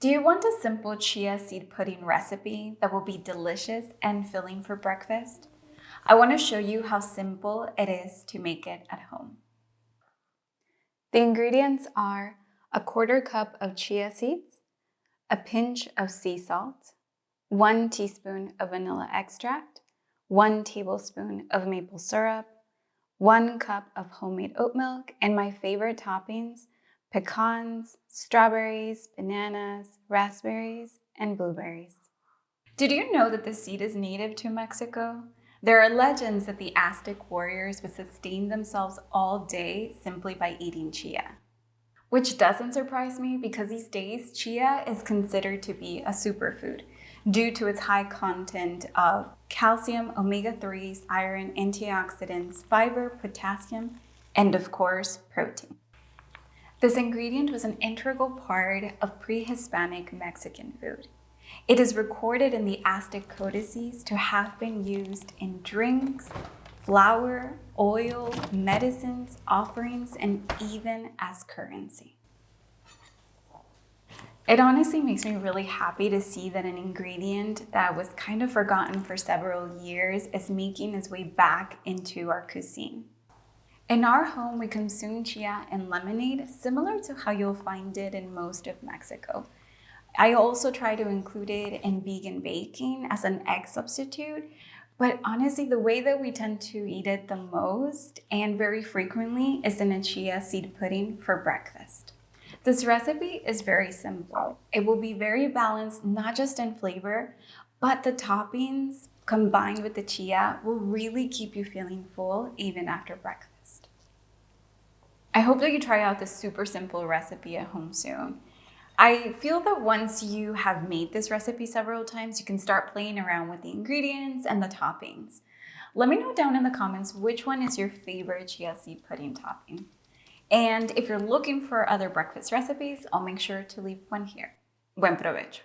Do you want a simple chia seed pudding recipe that will be delicious and filling for breakfast? I want to show you how simple it is to make it at home. The ingredients are a 1/4 cup of chia seeds, a pinch of sea salt, 1 teaspoon of vanilla extract, 1 tablespoon of maple syrup, 1 cup of homemade oat milk, and my favorite toppings, pecans, strawberries, bananas, raspberries, and blueberries. Did you know that the seed is native to Mexico? There are legends that the Aztec warriors would sustain themselves all day simply by eating chia. Which doesn't surprise me because these days chia is considered to be a superfood due to its high content of calcium, omega-3s, iron, antioxidants, fiber, potassium, and of course, protein. This ingredient was an integral part of pre-Hispanic Mexican food. It is recorded in the Aztec codices to have been used in drinks, flour, oil, medicines, offerings, and even as currency. It honestly makes me really happy to see that an ingredient that was kind of forgotten for several years is making its way back into our cuisine. In our home, we consume chia and lemonade, similar to how you'll find it in most of Mexico. I also try to include it in vegan baking as an egg substitute, but honestly, the way that we tend to eat it the most and very frequently is in a chia seed pudding for breakfast. This recipe is very simple. It will be very balanced, not just in flavor, but the toppings combined with the chia will really keep you feeling full even after breakfast. I hope that you try out this super simple recipe at home soon. I feel that once you have made this recipe several times, you can start playing around with the ingredients and the toppings. Let me know down in the comments which one is your favorite chia seed pudding topping. And if you're looking for other breakfast recipes, I'll make sure to leave one here. Buen provecho.